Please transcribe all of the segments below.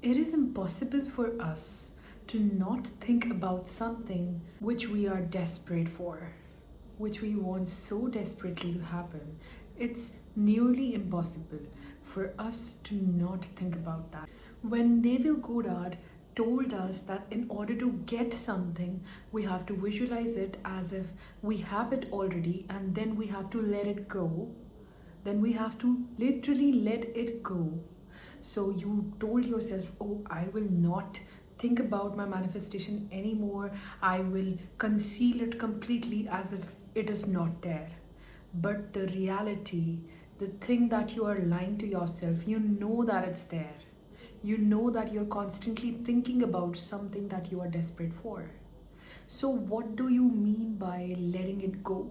It is impossible for us to not think about something which we are desperate for, which we want so desperately to happen. It's nearly impossible for us to not think about that. When Neville Goddard told us that in order to get something, we have to visualize it as if we have it already and then we have to let it go, then we have to literally let it go. So you told yourself, oh, I will not think about my manifestation anymore. I will conceal it completely as if it is not there. But the reality, the thing that you are lying to yourself, you know that it's there. You know that you're constantly thinking about something that you are desperate for. So, what do you mean by letting it go?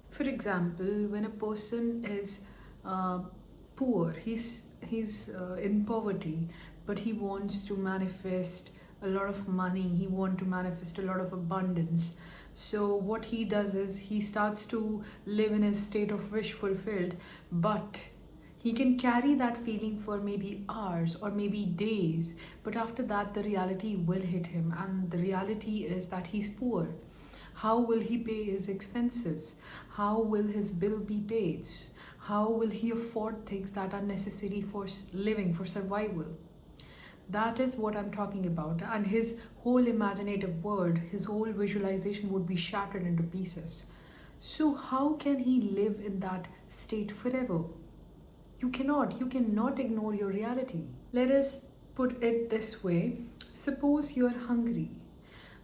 For example, when a person is uh, poor, he's in poverty, but he wants to manifest a lot of money. He wants to manifest a lot of abundance. So what he does is he starts to live in a state of wish fulfilled, but he can carry that feeling for maybe hours or maybe days, but after that the reality will hit him, and the reality is that he's poor. How will he pay his expenses? How will his bill be paid? How will he afford things that are necessary for living, for survival? That is what I'm talking about. And his whole imaginative world, his whole visualization would be shattered into pieces. So, how can he live in that state forever? You cannot. You cannot ignore your reality. Let us put it this way. Suppose you're hungry,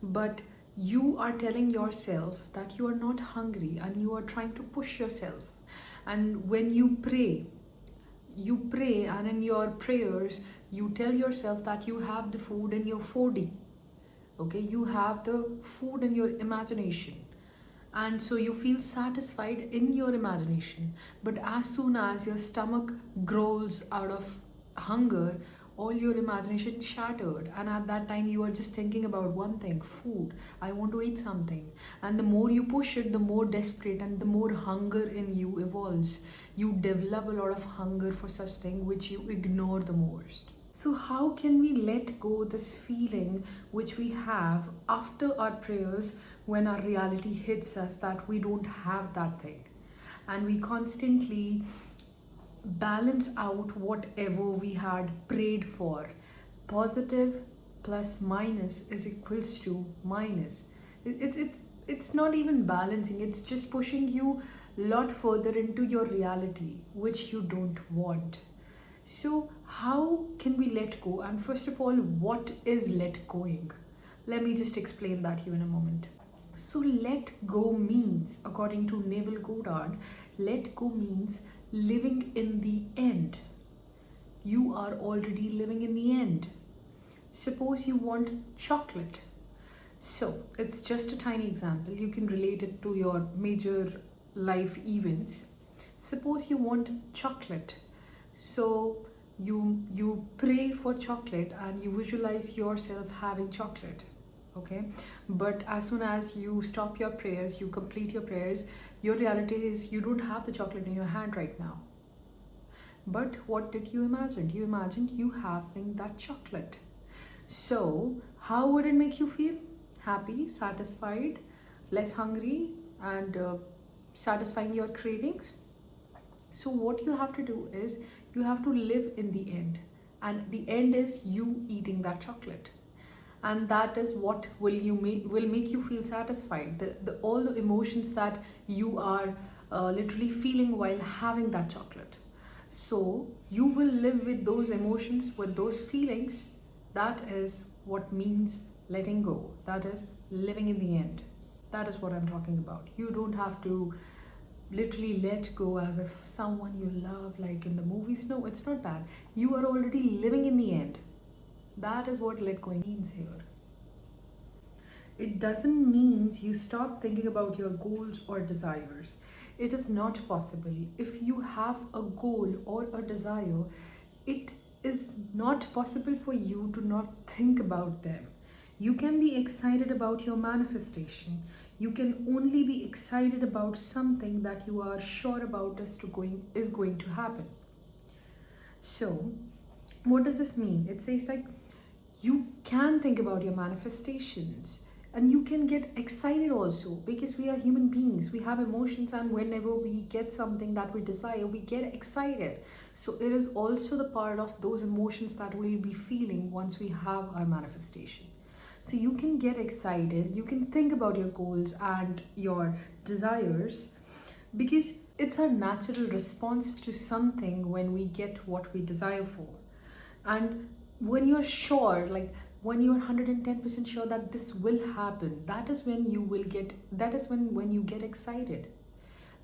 but you are telling yourself that you are not hungry and you are trying to push yourself. And when you pray, and in your prayers you tell yourself that you have the food in your 4D. Okay, you have the food in your imagination, and so you feel satisfied in your imagination. But as soon as your stomach growls out of hunger, all your imagination shattered, and at that time you are just thinking about one thing: food. I want to eat something. And the more you push it, the more desperate and the more hunger in you evolves. You develop a lot of hunger for such thing which you ignore the most. So how can we let go this feeling which we have after our prayers, when our reality hits us that we don't have that thing, and we constantly balance out whatever we had prayed for? Positive plus minus is equals to minus. It's not even balancing, it's just pushing you a lot further into your reality which you don't want. So how can we let go? And first of all, what is let going? Let me just explain that to you in a moment. So let go means, according to Neville Goddard, let go means living in the end. You are already living in the end. Suppose you want chocolate. So it's just a tiny example. You can relate it to your major life events. Suppose you want chocolate. So you pray for chocolate and you visualize yourself having chocolate. Okay, but as soon as you stop your prayers, you complete your prayers, your reality is you don't have the chocolate in your hand right now. But what did you imagine? You imagined you having that chocolate. So how would it make you feel? Happy, satisfied, less hungry, and satisfying your cravings? So what you have to do is you have to live in the end, and the end is you eating that chocolate, and that is what will make you feel satisfied. The all the emotions that you are literally feeling while having that chocolate. So you will live with those emotions, with those feelings. That is what means letting go. That is living in the end. That is what I'm talking about. You don't have to literally let go as if someone you love, like in the movies. No, it's not that. You are already living in the end. That is what let go means here. It doesn't mean you stop thinking about your goals or desires. It is not possible. If you have a goal or a desire, it is not possible for you to not think about them. You can be excited about your manifestation. You can only be excited about something that you are sure about is going to happen. So What does this mean? It says like you can think about your manifestations, and you can get excited also, because we are human beings, we have emotions, and whenever we get something that we desire, we get excited. So it is also the part of those emotions that we'll be feeling once we have our manifestation. So you can get excited, you can think about your goals and your desires, because it's our natural response to something when we get what we desire for. And when you're sure, like when you're 110% sure that this will happen, that is when you will get, that is when you get excited,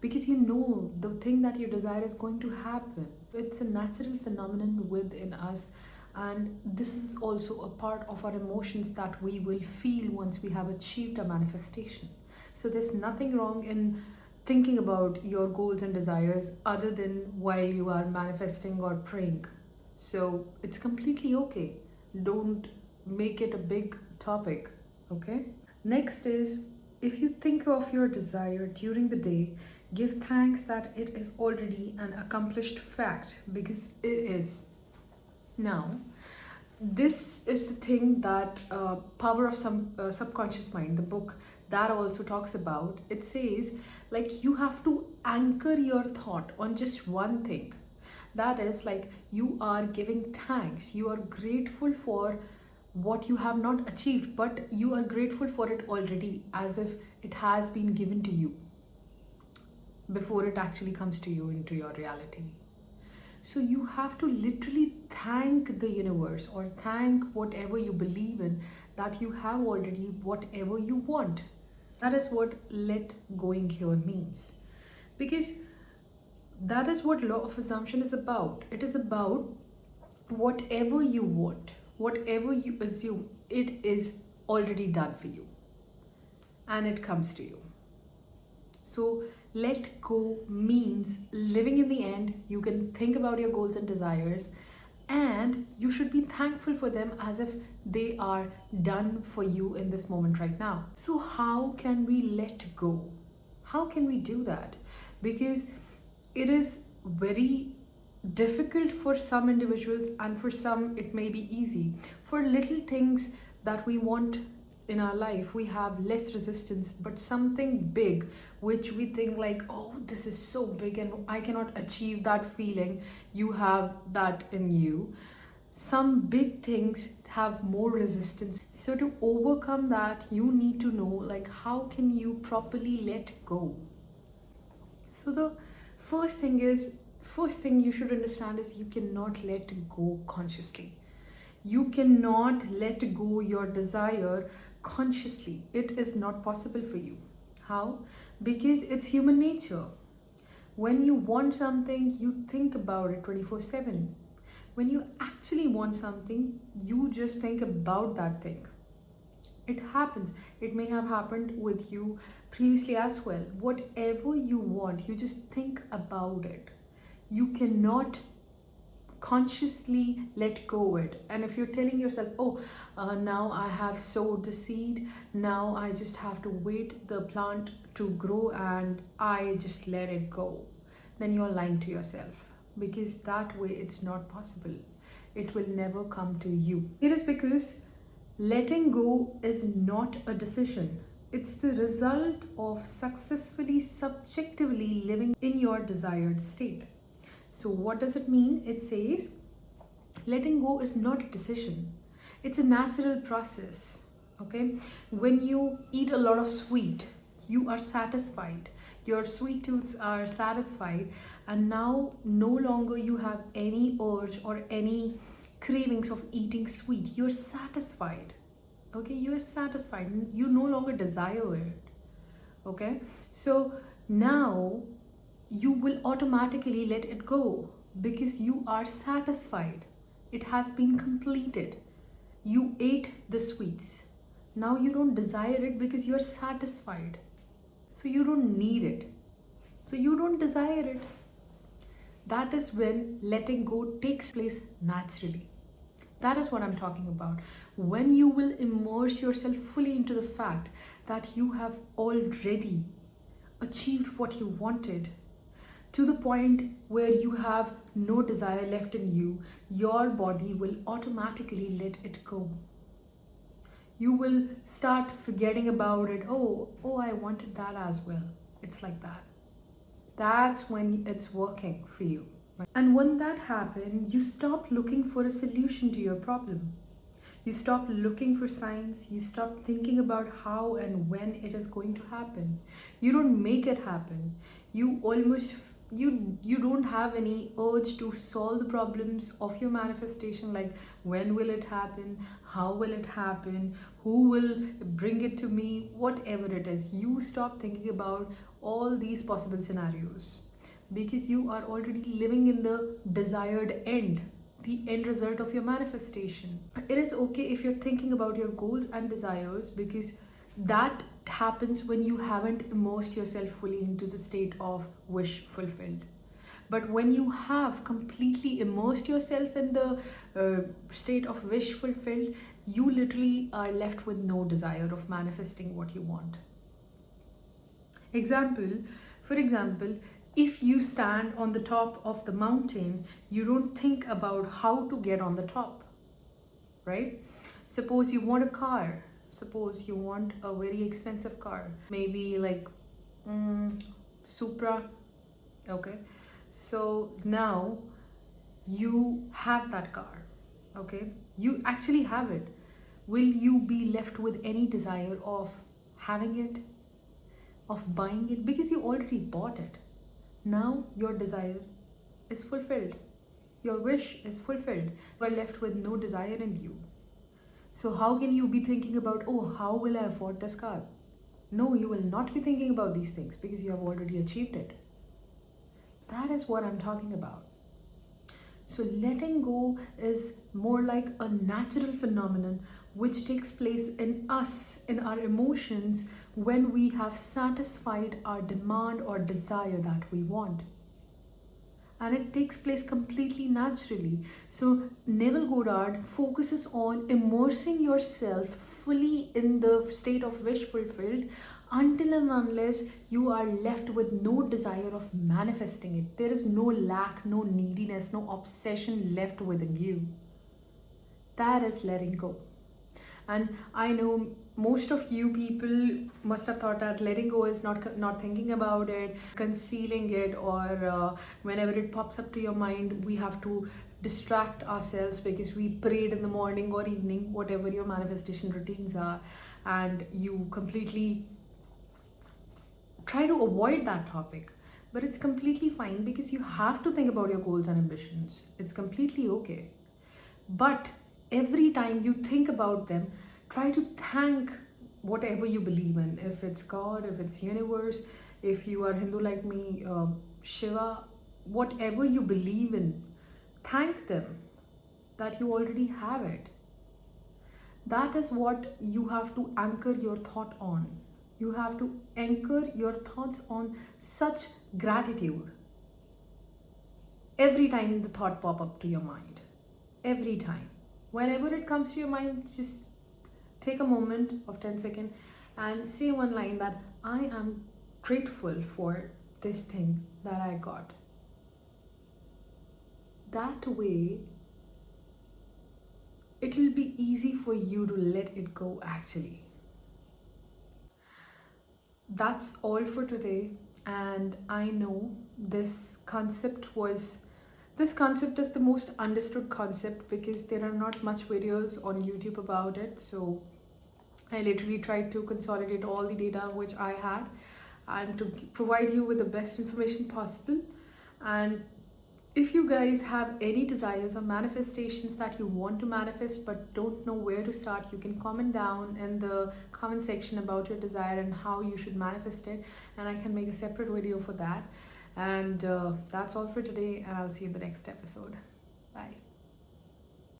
because you know the thing that you desire is going to happen. It's a natural phenomenon within us, and this is also a part of our emotions that we will feel once we have achieved a manifestation. So there's nothing wrong in thinking about your goals and desires other than while you are manifesting or praying. So it's completely okay. Don't make it a big topic, okay? Next is, if you think of your desire during the day, give thanks that it is already an accomplished fact, because it is. Now, this is the thing that Power of some Subconscious Mind, the book, that also talks about. It says like you have to anchor your thought on just one thing. That is like you are giving thanks, you are grateful for what you have not achieved, but you are grateful for it already, as if it has been given to you before it actually comes to you into your reality. So you have to literally thank the universe, or thank whatever you believe in, that you have already whatever you want. That is what let going here means. Because that is what law of assumption is about. It is about whatever you want, whatever you assume, it is already done for you and it comes to you. So let go means living in the end. You can think about your goals and desires, and you should be thankful for them as if they are done for you in this moment right now. So how can we let go? How can we do that? Because it is very difficult for some individuals, and for some it may be easy. For little things that we want in our life, we have less resistance, but something big which we think like, oh, this is so big and I cannot achieve that feeling, you have that in you. Some big things have more resistance. So to overcome that, you need to know like how can you properly let go. So the first thing you should understand is you cannot let go consciously. You cannot let go your desire consciously. It is not possible for you. How? Because it's human nature. When you want something, you think about it 24/7. When you actually want something, you just think about that thing. It happens. It may have happened with you previously as well. Whatever you want, you just think about it. You cannot consciously let go it. And if you're telling yourself, oh, now I have sowed the seed, now I just have to wait the plant to grow and I just let it go, then you're lying to yourself, because that way it's not possible. It will never come to you. It is because letting go is not a decision. It's the result of successfully subjectively living in your desired state. So what does it mean? It says letting go is not a decision. It's a natural process. Okay? When you eat a lot of sweet, you are satisfied. Your sweet tooths are satisfied, and now no longer you have any urge or any cravings of eating sweet. You're satisfied. Okay? You're satisfied. You no longer desire it. Okay? So now you will automatically let it go because you are satisfied. It has been completed. You ate the sweets. Now you don't desire it because you're satisfied. So you don't need it. So you don't desire it. That is when letting go takes place naturally. That is what I'm talking about. When you will immerse yourself fully into the fact that you have already achieved what you wanted, to the point where you have no desire left in you, your body will automatically let it go. You will start forgetting about it. Oh, I wanted that as well. It's like that. That's when it's working for you. And when that happens, you stop looking for a solution to your problem. You stop looking for signs. You stop thinking about how and when it is going to happen. You don't make it happen. You almost you don't have any urge to solve the problems of your manifestation, like when will it happen, how will it happen, who will bring it to me, whatever it is. You stop thinking about all these possible scenarios because you are already living in the desired end, the end result of your manifestation. It is okay if you're thinking about your goals and desires, because that happens when you haven't immersed yourself fully into the state of wish fulfilled. But when you have completely immersed yourself in the state of wish fulfilled, you literally are left with no desire of manifesting what you want. For example, if you stand on the top of the mountain, you don't think about how to get on the top, right? Suppose you want a car. Suppose you want a very expensive car, maybe like Supra. Okay, so now you have that car. Okay, you actually have it. Will you be left with any desire of having it, of buying it? Because you already bought it. Now your desire is fulfilled. Your wish is fulfilled. You are left with no desire in you. So how can you be thinking about, oh, how will I afford this car? No, you will not be thinking about these things because you have already achieved it. That is what I'm talking about. So letting go is more like a natural phenomenon which takes place in us, in our emotions, when we have satisfied our demand or desire that we want. And it takes place completely naturally. So Neville Goddard focuses on immersing yourself fully in the state of wish fulfilled until and unless you are left with no desire of manifesting it. There is no lack, no neediness, no obsession left within you. That is letting go. And I know most of you people must have thought that letting go is not thinking about it, concealing it, or whenever it pops up to your mind, we have to distract ourselves because we prayed in the morning or evening, whatever your manifestation routines are, and you completely try to avoid that topic. But it's completely fine because you have to think about your goals and ambitions. It's completely okay. But every time you think about them, try to thank whatever you believe in. If it's God, if it's universe, if you are Hindu like me, Shiva, whatever you believe in, thank them that you already have it. That is what you have to anchor your thought on. You have to anchor your thoughts on such gratitude. Every time the thought pop up to your mind, every time. Whenever it comes to your mind, just take a moment of 10 seconds and say one line that I am grateful for this thing that I got. That way, it will be easy for you to let it go actually. That's all for today, and I know this concept is the most understood concept because there are not much videos on YouTube about it. So I literally tried to consolidate all the data which I had and to provide you with the best information possible. And if you guys have any desires or manifestations that you want to manifest but don't know where to start, you can comment down in the comment section about your desire and how you should manifest it, and I can make a separate video for that. And that's all for today, and I'll see you in the next episode. Bye.